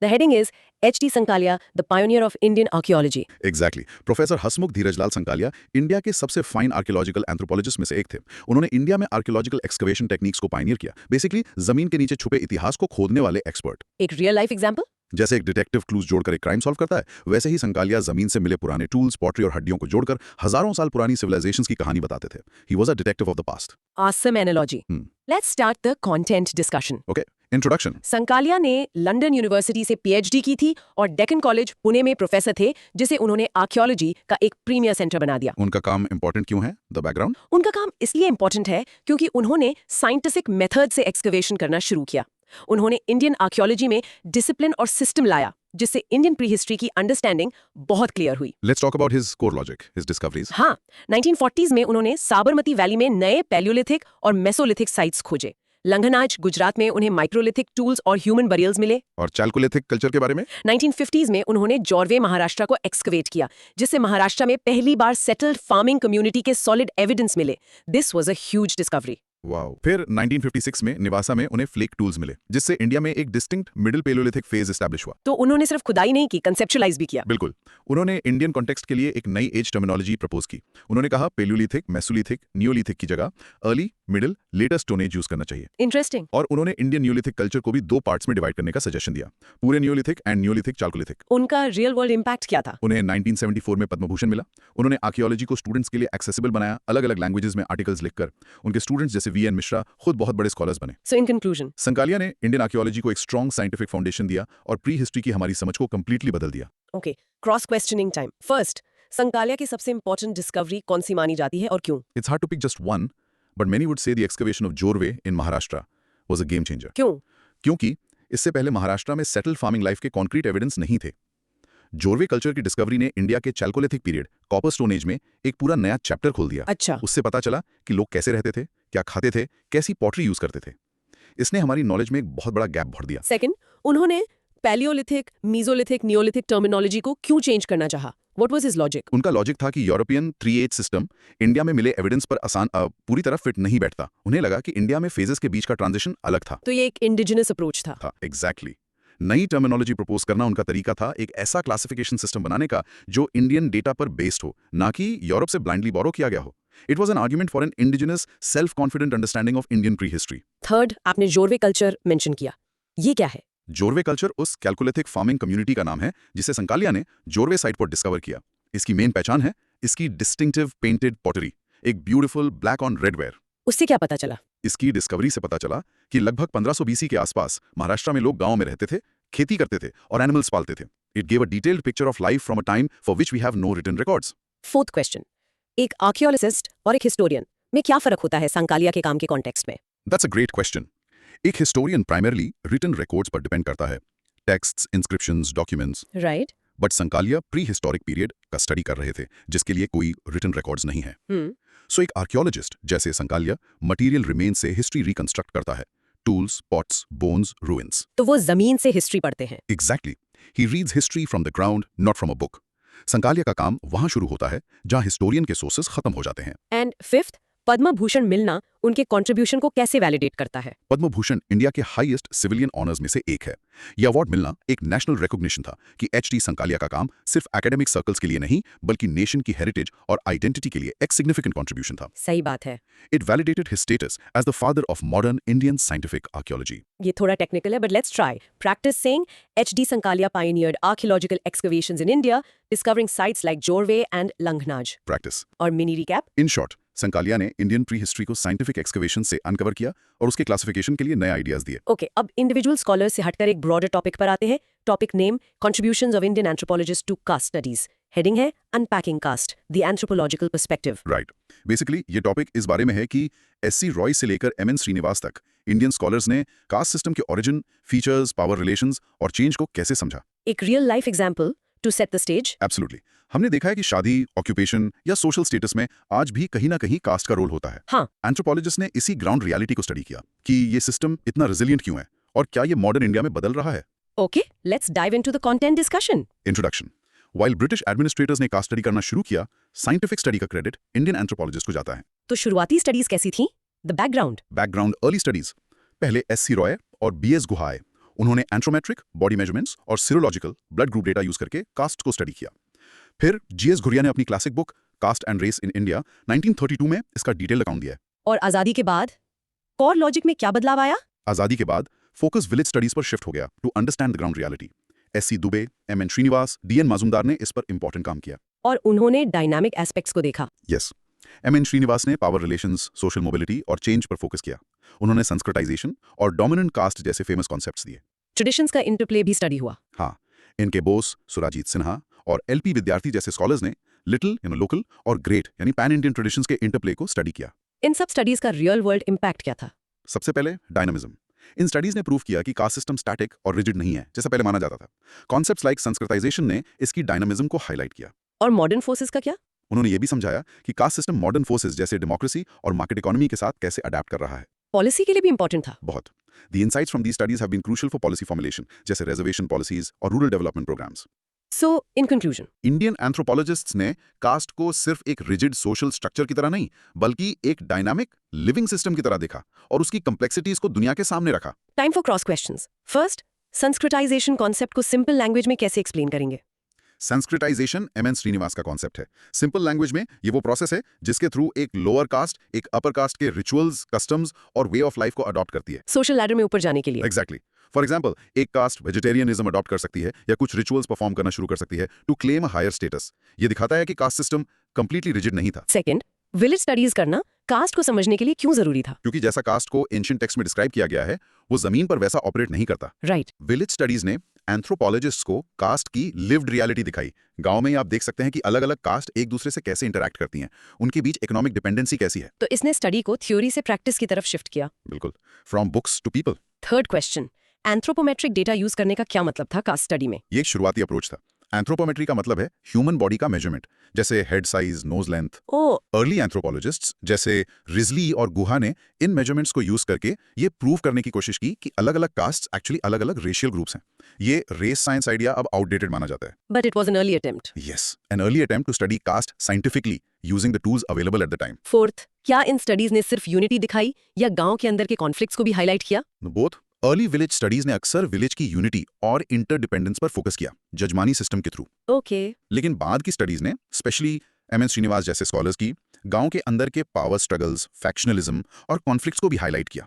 The heading is H.D. Sankalia, the pioneer of Indian archaeology. Exactly. Professor Hasmukh Dhirajlal Sankalia India के सबसे फाइन आर्कियोलॉजिकल एंथ्रोपोलॉजिस्ट में से एक थे। उन्होंने इंडिया में आर्कियोलॉजिकल एक्सकवेशन टेक्निक्स को पायनियर किया, बेसिकली जमीन के नीचे छुपे इतिहास को खोदने वाले एक्सपर्ट। एक रियल लाइफ एग्जांपल? जैसे एक डिटेक्टिव क्लूज जोड़कर एक क्राइम सॉल्व करता है, वैसे ही संकालिया जमीन से मिले पुराने टूल्स, पॉटरी और हड्डियों को जोड़कर हजारों साल पुरानी सिविलाइजेशंस की कहानी बताते थे। He was a detective of the past. Awesome analogy. Let's start the content discussion. Okay, introduction. Sankalia ने लंदन यूनिवर्सिटी से पीएचडी की थी और डेक्कन कॉलेज पुणे में प्रोफेसर थे, जिसे उन्होंने आर्कियोलॉजी का एक प्रीमियर सेंटर बना दिया। उनका काम इंपॉर्टेंट क्यों है? The background. उनका काम इसलिए इंपॉर्टेंट है क्योंकि उन्होंने साइंटिफिक मेथड से एक्सकवेशन करना शुरू किया। उन्होंने इंडियन आर्कियोलॉजी में डिसिप्लिन और सिस्टम लाया, जिससे इंडियन प्री हिस्ट्री की अंडरस्टैंडिंग बहुत क्लियर हुई। Let's talk about his core logic, his discoveries. हाँ, 1940s में उन्होंने साबरमती वैली में नए पैलियोलिथिक और मेसोलिथिक साइट्स खोजे। लंघनाज, गुजरात में उन्हें माइक्रोलिथिक टूल्स और ह्यूमन बरियल्स मिले। और चालकोलिथिक कल्चर के बारे में? 1950s में उन्होंने जॉर्वे, महाराष्ट्र को एक्सकवेट किया, जिससे महाराष्ट्र में पहली बार सेटल्ड फार्मिंग कम्युनिटी के सॉलिड एविडेंस मिले। This was a huge discovery. Wow. फिर 1956 में निवासा में उन्हें फ्लेक टूल्स मिले, जिससे इंडिया में एक distinct middle Palaeolithic phase establish हुआ। तो उन्होंने सिर्फ खुदाई नहीं की, कंसेप्चुअलाइज भी किया। बिल्कुल। उन्होंने इंडियन कॉन्टेक्स्ट के लिए एक नई एज टर्मिनोलॉजी प्रपोज की। उन्होंने कहा पैलियोलिथिक, मेसोलिथिक, नियोलिथिक की जगह early, middle, later stone age use करना चाहिए। इंटरेस्टिंग। और उन्होंने इंडियन नियोलिथिक कल्चर को भी 2 पार्ट्स में डिवाइड करने का सजेशन दिया, पूरे नियोलिथिक एंड नियोलिथिक चालकोलिथिक। उनका रियल वर्ल्ड इम्पैक्ट क्या था? उन्हें 1974 में पद्म भूषण मिला। उन्होंने आर्कियोलॉजी को स्टूडेंट्स के लिए एक्सेसिबल बनाया, अलग-अलग लैंग्वेजेस में आर्टिकल्स लिखकर। उनके स्टूडेंट्स जैसे वीएन मिश्रा खुद बहुत बड़े स्कॉलर्स बने। सो इन कंक्लूजन, संकालिया ने इंडियन आर्कियोलॉजी को एक स्ट्रॉन्ग साइंटिफिक फाउंडेशन दिया और प्री हिस्ट्री की हमारी समझ को कंप्लीटली बदल दिया। Okay, cross questioning time. First, Sankalia की सबसे इंपॉर्टेंट डिस्कवरी कौन सी मानी जाती है और क्यों? It's hard to pick just one, but many would say the excavation of Jorwe in Maharashtra was a game changer. क्यों? क्योंकि इससे पहले महाराष्ट्र में सेटल्ड फार्मिंग लाइफ के कॉन्क्रीट एविडेंस नहीं थे। जोरवे कल्चर की डिस्कवरी ने इंडिया के Chalcolithic period, copper stone age में एक पूरा नया चैप्टर खोल दिया। अच्छा। उससे पता चला कि लोग कैसे रहते थे, क्या खाते थे, कैसी पॉटरी यूज करते थे। इसने हमारी नॉलेज में एक बहुत बड़ा गैप भर दिया। सेकंड, उन्होंने पैलियोलिथिक, मीजोलिथिक, नियोलिथिक टर्मिनोलॉजी को क्यों चेंज करना चाहा? What was his logic? उनका लॉजिक था कि यूरोपियन 3H सिस्टम इंडिया में मिले एविडेंस पर पूरी तरह फिट नहीं बैठता। उन्हें लगा कि इंडिया में फेजेस के बीच का ट्रांजिशन अलग था। तो ये एक इंडिजिनस अप्रोच था। एग्जैक्टली। नई टर्मिनोलॉजी प्रपोज करना उनका तरीका था, एक ऐसा क्लासिफिकेशन सिस्टम बनाने का जो इंडियन डेटा पर बेस्ड हो, ना कि यूरोप से ब्लाइंडली बोरो किया गया हो। It was an argument for an indigenous self confident understanding of Indian prehistory. Third, आपने जोरवे कल्चर मेंशन किया, ये क्या है? जोरवे कल्चर उस कैलकुलेथिक फार्मिंग कम्युनिटी का नाम है जिसे संकालिया ने जोरवे साइट पर डिस्कवर किया। इसकी मेन पहचान है इसकी डिस्टिंक्टिव पेंटेड पॉटरी, एक beautiful black on red ware. उससे क्या पता चला? इसकी डिस्कवरी से पता चला कि लगभग 1500 BC के आसपास महाराष्ट्र में लोग गांव में रहते थे, खेती करते थे और एनिमल्स पालते थे। It gave a detailed picture of life from a time for which we have no written records. Fourth question, एक आर्कियोलॉजिस्ट और एक हिस्टोरियन में क्या फर्क होता है संकालिया के काम के कॉन्टेक्स्ट में? That's a great question. एक हिस्टोरियन प्राइमरली रिटन रिकॉर्ड्स पर डिपेंड करता है, texts, inscriptions, documents. Right. But Sankalia pre historic period का स्टडी कर रहे थे, जिसके लिए कोई रिटन रिकॉर्ड्स नहीं है। सो एक आर्कियोलॉजिस्ट जैसे संकालिया मटेरियल रिमेन्स से हिस्ट्री रिकंस्ट्रक्ट करता है, टूल्स, पॉट्स, बोन्स, रूइंस। तो वो जमीन से हिस्ट्री पढ़ते हैं। Exactly. He reads history from the ground, not from a book. Sankalia का काम वहां शुरू होता है जहां हिस्टोरियन के सोर्सेस खत्म हो जाते हैं। एंड फिफ्थ, पद्म भूषण मिलना उनके कंट्रीब्यूशन को कैसे वैलिडेट करता है? पद्म भूषण इंडिया के हाईएस्ट सिविलियन ऑनर्स में से एक है। यह अवार्ड मिलना एक नेशनल रिकॉग्निशन था कि एच.टी. संकालिया का काम सिर्फ एकेडमिक सर्कल्स के लिए नहीं, बल्कि नेशन की हेरिटेज और आइडेंटिटी के लिए एक सिग्निफिकेंट कंट्रीब्यूशन था। सही बात है। It validated his status as the father of modern Indian scientific archaeology. ये थोड़ा टेक्निकल है, but let's try. Practice saying H D. Sankalia pioneered archaeological excavations in India, discovering sites like Jorwe and Langnaj. Practice. और mini recap. In short, Sankalia ने इंडियन प्री हिस्ट्री को साइंटिफिक एक्सकवेशन से अनकवर किया और उसके क्लासिफिकेशन के लिए नए आइडियाज दिए। ओके, अब इंडिविजुअल स्कॉलर्स से हटकर एक ब्रॉडर टॉपिक पर आते हैं। Topic name, contributions of Indian anthropologists to caste studies. Heading है unpacking caste, the anthropological perspective. Right. Basically ये टॉपिक इस बारे में है कि एस.सी. रॉय से लेकर एम.एन. श्रीनिवास तक इंडियन स्कॉलर्स ने कास्ट सिस्टम के ओरिजिन, फीचर्स, पावर रिलेशंस और चेंज को कैसे समझा। एक real life example to set the stage. Absolutely. हमने देखा है कि शादी, ऑक्यूपेशन या सोशल स्टेटस में आज भी कहीं ना कहीं कास्ट का रोल होता है। हाँ। एंथ्रोपोलॉजिस्ट ने इसी ग्राउंड रियलिटी को स्टडी किया कि ये सिस्टम इतना रेजिलिएंट क्यों है और क्या ये मॉडर्न इंडिया में बदल रहा है। Okay, let's dive into the content discussion. Introduction. While British administrators ने कास्ट स्टडी करना शुरू किया, साइंटिफिक स्टडी का क्रेडिट इंडियन एंथ्रोपोलॉजिस्ट को जाता है। तो शुरुआती स्टडीज कैसी थी? The background early studies. पहले एस.सी. रॉय और B.S. गुहा आए। उन्होंने एंथ्रोमेट्रिक, बॉडी मेजरमेंट्स और serological blood group data use करके कास्ट को स्टडी किया। फिर G.S. घुरिया ने अपनी classic book cast and race in India 1932 में इसका डिटेल अकाउंट दिया है। और आजादी के बाद कोर लॉजिक में क्या बदलाव आया? आजादी के बाद फोकस विलेज स्टडीज पर शिफ्ट हो गया to understand the ground reality. S.C. Dubey, M.N. Srinivas, D.N. Majumdar ने इस पर इंपॉर्टेंट काम किया और उन्होंने डायनामिक एस्पेक्ट्स को देखा। यस। M.N. श्रीनिवास ने पावर रिलेशंस, सोशल मोबिलिटी और चेंज पर फोकस किया। उन्होंने संस्कृताइजेशन और डोमिनेंट कास्ट जैसे फेमस कॉन्सेप्ट्स दिए। ट्रेडिशंस का इंटरप्ले भी स्टडी हुआ। हाँ, इनके बोस, सुराजीत सिन्हा और एलपी विद्यार्थी जैसे स्कॉलर्स ने लिटिल लोकल और ग्रेट यानी पैन इंडियन ट्रेडिशंस के इंटरप्ले को स्टडी किया। इन सब स्टडीज का रियल वर्ल्ड इम्पैक्ट क्या था? सबसे पहले डायनामिज्म। इन स्टडीज ने प्रूव किया कि कास्ट सिस्टम स्टैटिक और रिजिड नहीं है जैसा पहले माना जाता था। कॉन्सेप्ट्स लाइक संस्कृताइजेशन ने इसकी डायनामिज्म को हाईलाइट किया। और मॉडर्न फोर्सेस का क्या? उन्होंने ये भी समझाया कि कास्ट सिस्टम मॉडर्न फोर्सेस जैसे डेमोक्रेसी और मार्केट इकोनॉमी के साथ कैसे अडेप्ट कर रहा है। पॉलिसी के लिए भी इंपॉर्टेंट था। बहुत। The insights from these studies have been crucial for policy formulation, जैसे रिजर्वेशन पॉलिसीज और rural development programmes. So in conclusion, Indian anthropologists ने कास्ट को सिर्फ एक रिजिड सोशल स्ट्रक्चर की तरह नहीं, बल्कि एक डायनामिक लिविंग सिस्टम की तरह देखा और उसकी कॉम्प्लेक्सिटीज को दुनिया के सामने रखा। Time for cross questions. First, Sanskritisation concept को सिंपल लैंग्वेज में कैसे एक्सप्लेन करेंगे? Sanskritisation M.N.. श्रीनिवास का कॉन्सेप्ट है। सिंपल लैंग्वेज में ये वो प्रोसेस है जिसके थ्रू एक लोअर कास्ट एक अपर कास्ट के रिचुअल्स, कस्टम्स और वे ऑफ लाइफ को अडॉप्ट करती है। सोशल लैडर में ऊपर जाने के लिए। एग्जैक्टली। फॉर एग्जाम्पल, एक कास्ट वेजिटेरियनिज्म अडॉप्ट कर सकती है या कुछ रिचुअल्स परफॉर्म करना शुरू कर सकती है to claim a higher status. ये दिखाता है कि कास्ट सिस्टम कंप्लीटली रिजिड नहीं था। सेकंड, विलेज स्टडीज करना कास्ट को समझने के लिए क्यों जरूरी था? क्योंकि जैसा कास्ट को एंशिएंट टेक्स्ट में डिस्क्राइब किया गया है, वो जमीन पर वैसा ऑपरेट नहीं करता। राइट। विलेज स्टडीज ने एंथ्रोपोलॉजिस्ट्स को कास्ट की लिव्ड रियलिटी दिखाई। गांव में ही आप देख सकते हैं कि अलग अलग कास्ट एक दूसरे से कैसे इंटरैक्ट करती हैं, उनके बीच इकोनॉमिक डिपेंडेंसी कैसी है। तो इसने स्टडी को थ्योरी से प्रैक्टिस की तरफ शिफ्ट किया। बिल्कुल, from books to people. Third question, anthropometric data use करने का क्या मतलब था कास्ट स्टडी में? ये एक शुरुआती अप्रोच था। एंथ्रोपोमेट्री का मतलब है ह्यूमन बॉडी का मेजरमेंट, जैसे हेड साइज, नोज लेंथ। ओ, अर्ली एंथ्रोपोलॉजिस्ट्स जैसे रिजली और गुहा ने इन मेजरमेंट्स को यूज करके ये प्रूव करने की कोशिश की कि अलग अलग कास्ट्स एक्चुअली अलग अलग रेशियल ग्रुप्स हैं। ये रेस साइंस आइडिया अब आउटडेटेड माना जाता है। But it was an early attempt. Yes, an early attempt to study caste scientifically using the tools available at the time. Fourth, क्या इन स्टडीज ने सिर्फ यूनिटी दिखाई या गांव के अंदर के कॉन्फ्लिक्ट्स को भी हाईलाइट किया? बोथ। अर्ली विलेज स्टडीज ने अक्सर विलेज की यूनिटी और इंटरडिपेंडेंस पर फोकस किया, जजमानी सिस्टम के थ्रू। ओके। लेकिन बाद की स्टडीज ने, स्पेशली एम.एन. श्रीनिवास जैसे स्कॉलर्स की, गांव के अंदर के पावर स्ट्रगल्स, फैक्शनलिज्म और कॉन्फ्लिक्ट्स को भी हाईलाइट किया।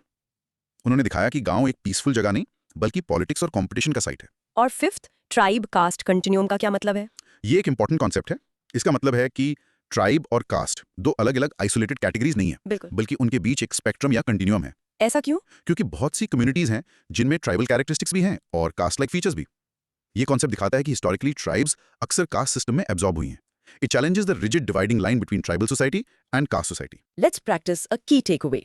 उन्होंने दिखाया कि गांव एक पीसफुल जगह नहीं, बल्कि पॉलिटिक्स और कंपटीशन का साइट है। और फिफ्थ, ट्राइब कास्ट कंटिन्यूम का क्या मतलब है? ये एक इंपॉर्टेंट कॉन्सेप्ट है। इसका मतलब है कि ट्राइब और कास्ट दो अलग अलग आइसोलेटेड कैटेगरीज नहीं है, बिल्कुल। बल्कि उनके बीच एक स्पेक्ट्रम या कंटिन्यूम है। ऐसा क्यों? क्योंकि बहुत सी कम्युनिटीज हैं जिनमें ट्राइबल कैरेक्टरिस्टिक्स भी हैं और कास्ट लाइक फीचर्स भी। ये कॉन्सेप्ट दिखाता है कि हिस्टोरिकली ट्राइब्स अक्सर कास्ट सिस्टम में एब्जॉर्ब हुई हैं। It challenges the rigid dividing line between tribal society and caste society. Let's practice a key takeaway.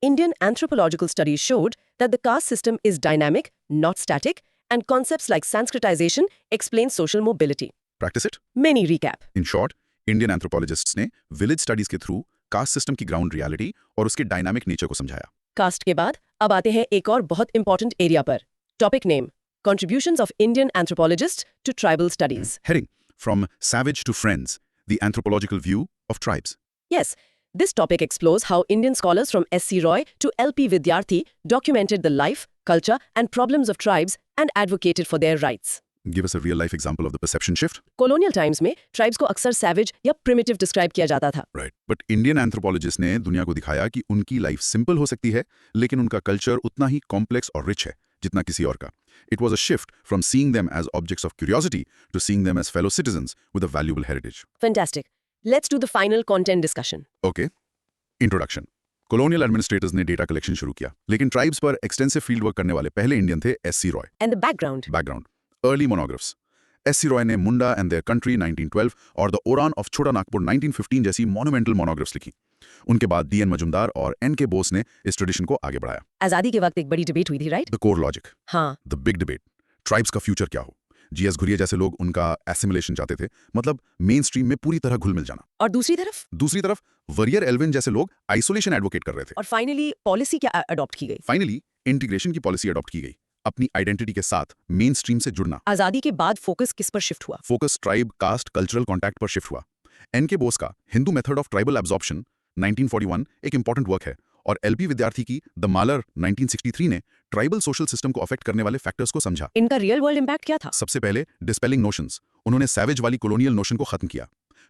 Indian anthropological studies showed that the caste system is dynamic, not static, and concepts like Sanskritization explain social mobility. Practice it. Many recap. In short, Indian anthropologists ने विलेज स्टडीज के थ्रू कास्ट सिस्टम की ग्राउंड रियलिटी और उसके डायनामिक नेचर को समझाया। कास्ट के बाद अब आते हैं एक और बहुत इंपॉर्टेंट एरिया पर। Topic name, Contributions of Indian Anthropologists to Tribal Studies. Heading, From Savage to Friends, the Anthropological View of Tribes. Yes, this topic explores how Indian scholars from S.C. Roy to L.P. Vidyarthi documented the life, culture, and problems of tribes and advocated for their rights. Give us a real-life example of the perception shift. Colonial times में ट्राइब्स को अक्सर सैवेज या प्रिमिटिव डिस्क्राइब किया जाता था। Right. But Indian anthropologists ने दुनिया को दिखाया कि उनकी लाइफ सिंपल हो सकती है, लेकिन उनका कल्चर उतना ही कॉम्प्लेक्स और रिच है जितना किसी और का। It was a shift from seeing them as objects of curiosity to seeing them as fellow citizens with a valuable heritage. Fantastic. Let's do the final content discussion. Okay. Introduction. Colonial administrators ने डेटा कलेक्शन शुरू किया, लेकिन ट्राइब्स पर एक्सटेंसिव फील्ड वर्क करने वाले पहले इंडियन थे S.C. Roy. And the background. Background. Early monographs. S.C. Roy ने मुंडा एंड देयर कंट्री 1912 और द ओरान ऑफ छोटा नागपुर 1915 जैसी मोन्यूमेंटल मोनोग्राफ्स लिखी। उनके बाद D.N. मजुमदार और N.K. बोस ने इस ट्रेडिशन को आगे बढ़ाया। आजादी के वक्त एक बड़ी डिबेट हुई थी, राइट? द कोर लॉजिक, हाँ। द बिग डिबेट, ट्राइब्स का फ्यूचर क्या हो। G.S. घुरिया जैसे लोग उनका एसिमिलेशन चाहते थे, मतलब मेन स्ट्रीम में पूरी तरह घुल मिल जाना। और दूसरी तरफ वरियर एल्विन जैसे लोग आइसोलेशन एडवोकेट कर रहे थे। और फाइनली पॉलिसी क्या अडॉप्ट की गई? फाइनली इंटीग्रेशन की पॉलिसी अडॉप्ट की गई, अपनी आइडेंटिटी के साथ मेन स्ट्रीम से जुड़ना। आजादी के बाद फोकस किस पर शिफ्ट हुआ? Focus tribe, caste, cultural contact पर शिफ्ट हुआ। N.K. बोस का Hindu method of tribal absorption 1941 एक इंपॉर्टेंट वर्क है, और एलपी विद्यार्थी की द मालर 1963 ने ट्राइबल सोशल सिस्टम को अफेक्ट करने वाले फैक्टर्स को समझा। इनका रियल वर्ल्ड इंपैक्ट क्या था? सबसे पहले डिस्पेलिंग नोशंस, उन्होंने सैवेज वाली कॉलोनियल नोशन को खत्म किया।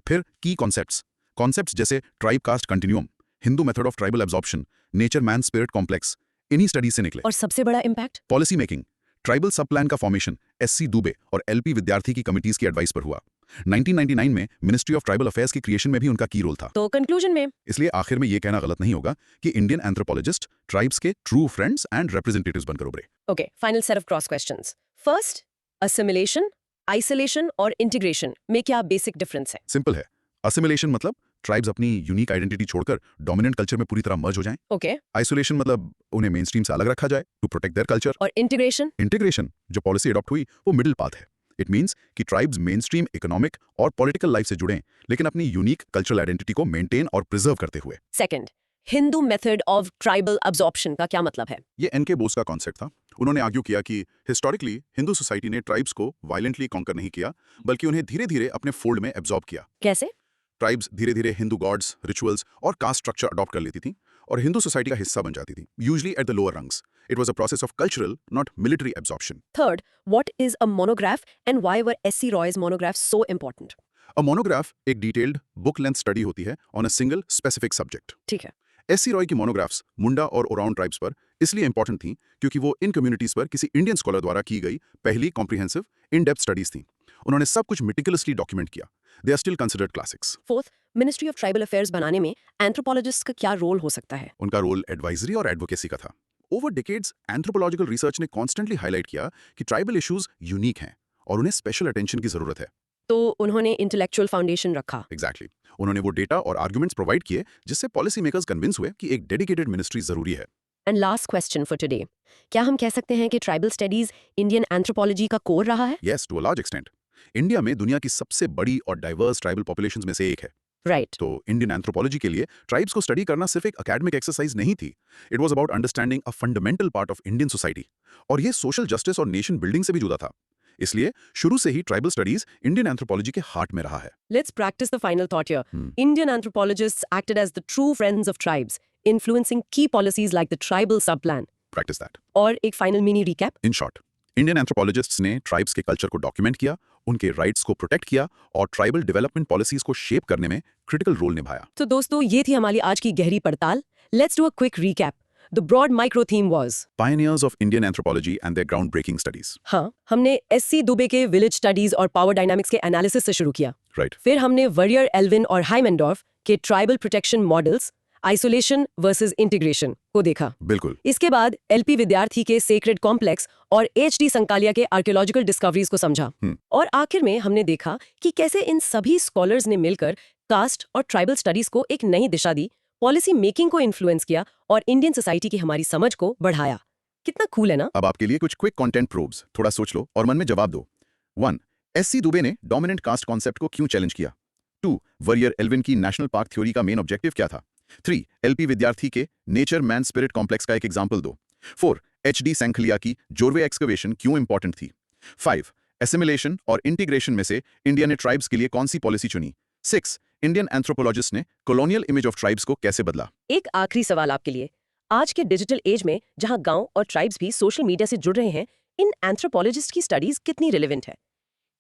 फिर की कॉन्सेप्ट्स जैसे tribe caste continuum, Hindu method of tribal absorption, nature man spirit complex, इन्हीं स्टडीज से निकले। और सबसे बड़ा impact policy making, tribal sub plan का फॉर्मेशन S.C. दुबे और LP विद्यार्थी की कमिटीज की एडवाइस पर हुआ। 1999 में मिनिस्ट्री ऑफ ट्राइबल अफेयर्स की क्रिएशन में भी उनका की रोल था। तो कंक्लूजन में इसलिए आखिर में ये कहना गलत नहीं होगा कि इंडियन एंथ्रोपोलॉजिस्ट ट्राइब्स के ट्रू फ्रेंड्स एंड रिप्रेजेंटेटिव्स बनकर उभरे। Okay, final set of cross questions. First, assimilation, isolation और इंटीग्रेशन में क्या बेसिक डिफरेंस है? सिंपल है। असिमिलेशन मतलब ट्राइब्स अपनी यूनिक आइडेंटिटी छोड़कर डोमिनेंट कल्चर में पूरी तरह मर्ज हो जाएं। ओके, आइसोलेशन मतलब उन्हें मेन स्ट्रीम से अलग रखा जाए टू प्रोटेक्ट देयर कल्चर। और इंटीग्रेशन? इंटीग्रेशन, जो पॉलिसी अडॉप्ट हुई, वो मिडिल पाथ है। इट मींस कि ट्राइब्स मेन स्ट्रीम इकोनॉमिक और पॉलिटिकल लाइफ से जुड़ें, लेकिन अपनी यूनिक कल्चरल आइडेंटिटी को मेंटेन और प्रिजर्व करते हुए। Second, Hindu method of tribal absorption का क्या मतलब है? ये एन.के. बोस का कॉन्सेप्ट था। उन्होंने आर्ग्यू किया कि हिस्टोरिकली हिंदू सोसाइटी ने ट्राइब्स को वायलेंटली कॉन्कर नहीं किया, बल्कि उन्हें धीरे-धीरे अपने फोल्ड में एब्जॉर्ब किया। कैसे? ट्राइब्स धीरे-धीरे हिंदू गॉड्स, रिचुअल्स और कास्ट स्ट्रक्चर अडॉप्ट कर लेती थी और हिंदू सोसाइटी का हिस्सा बन जाती थी, usually at the lower rungs. It was a process of cultural, not military absorption. Third, what is a monograph and why were SC. Roy's monograph so important? A monograph एक डिटेल्ड बुक लेंथ स्टडी होती है on a single specific subject. ठीक है। एस.सी. रॉय की मोनोग्राफ्स मुंडा और ओराउन ट्राइब्स पर इसलिए इंपॉर्टेंट थी क्योंकि वो इन कम्युनिटीज पर किसी इंडियन स्कॉलर द्वारा की गई पहली कॉम्प्रिहेंसिव इन डेप्थ स्टडीज थी। उन्होंने सब कुछ मेटिकुलसली डॉक्यूमेंट किया। They are still considered classics. Fourth, ministry of tribal affairs बनाने में एंथ्रोपोलॉजिस्ट का क्या रोल हो सकता है? उनका रोल एडवाइजरी और एडवोकेसी का था। ओवर डिकेड्स एंथ्रोपोलॉजिकल रिसर्च ने कॉन्स्टेंटली हाईलाइट किया कि ट्राइबल इश्यूज यूनिक हैं और उन्हें स्पेशल अटेंशन की जरूरत है। तो उन्होंने इंटेलेक्चुअल फाउंडेशन रखा। एग्जैक्टली उन्होंने वो डेटा और आर्गुमेंट्स प्रोवाइड किए जिससे पॉलिसी मेकर्स कन्विंस हुए कि एक डेडिकेटेड मिनिस्ट्री जरूरी है। And last question for today, क्या हम कह सकते हैं कि ट्राइबल स्टडीज इंडियन एंथ्रोपोलॉजी का कोर रहा है? Yes, to a large extent. India में दुनिया की सबसे बड़ी और डाइवर्स ट्राइबल पॉपुलेशंस में से एक है। राइट। तो इंडियन एंथ्रोपोलॉजी के लिए ट्राइब्स को स्टडी करना सिर्फ एक एकेडमिक एक्सरसाइज नहीं थी। It was about understanding a fundamental part of Indian society, और ये सोशल जस्टिस और नेशन बिल्डिंग से भी जुड़ा था। इसलिए शुरू से ही ट्राइबल स्टडीज इंडियन एंथ्रोपोलॉजी के हार्ट में रहा है। Let's practice the final thought here. Indian anthropologists acted as the true friends of tribes, influencing key policies like the tribal subplan. Practice that. और एक final mini recap. In short, Indian anthropologists ने ट्राइब्स के कल्चर को डॉक्यूमेंट किया, उनके राइट्स को प्रोटेक्ट किया और ट्राइबल डेवलपमेंट पॉलिसीज को शेप करने में क्रिटिकल रोल निभाया। तो दोस्तों, ये थी हमारी आज की गहरी पड़ताल। Let's do a quick recap. The broad micro theme was Pioneers of Indian anthropology and their groundbreaking studies. हाँ, हमने एस.सी. दुबे के विलेज स्टडीज और पावर डायनामिक्स के एनालिसिस से शुरू किया। Right. फिर हमने वर्रियर एल्विन और हाइमेंडॉर्फ के tribal protection models, isolation versus integration को देखा। बिल्कुल। इसके बाद एलपी विद्यार्थी के सेक्रेड कॉम्प्लेक्स और एचडी संकालिया के आर्कियोलॉजिकल डिस्कवरीज को समझा। और आखिर में हमने देखा कि कैसे इन सभी स्कॉलर्स ने मिलकर कास्ट और ट्राइबल स्टडीज को एक नई दिशा दी, पॉलिसी मेकिंग को इन्फ्लुएंस किया और इंडियन सोसाइटी की हमारी समझ को बढ़ाया। कितना कूल है ना? अब आपके लिए कुछ क्विक कंटेंट प्रोब्स, थोड़ा सोच लो और मन में जवाब दो। 1. एस.सी. दुबे ने डोमिनेंट कास्ट कॉन्सेप्ट को क्यों चैलेंज किया? 2. वर्रियर एल्विन की नेशनल पार्क थ्योरी का मेन ऑब्जेक्टिव क्या था? 3. एलपी विद्यार्थी के नेचर मैन स्पिरिट कॉम्प्लेक्स का एक एग्जाम्पल दो। 4. एचडी सैंखलिया की जोरवे एक्सकवेशन क्यों इंपॉर्टेंट थी? 5. एसिमिलेशन और इंटीग्रेशन में से इंडिया ने ट्राइब्स के लिए कौन सी पॉलिसी चुनी? 6. इंडियन एंथ्रोपोलॉजिस्ट ने कॉलोनियल इमेज ऑफ ट्राइब्स को कैसे बदला? एक आखिरी सवाल आपके लिए। आज के डिजिटल एज में जहां गांव और ट्राइब्स भी सोशल मीडिया से जुड़ रहे हैं, इन एंथ्रोपोलॉजिस्ट की स्टडीज कितनी रिलेवेंट है?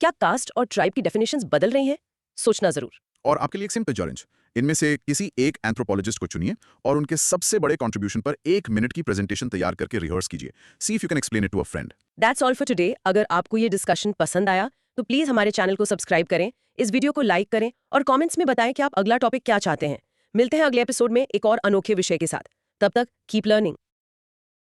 क्या कास्ट और ट्राइब की डेफिनेशंस बदल रही हैं? सोचना जरूर। और आपके लिए एक सिंपल चैलेंज, इनमें से किसी एक एंथ्रोपोलॉजिस्ट को चुनिए और उनके सबसे बड़े कंट्रीब्यूशन पर 1 मिनट की प्रेजेंटेशन तैयार करके रिहर्स कीजिए। See if you can explain it to a friend. That's all for today. अगर आपको ये डिस्कशन पसंद आया तो प्लीज हमारे चैनल को सब्सक्राइब करें, इस वीडियो को लाइक करें और कमेंट्स में बताएं कि आप अगला टॉपिक क्या चाहते हैं। मिलते हैं अगले एपिसोड में एक और अनोखे विषय के साथ। तब तक कीप लर्निंग।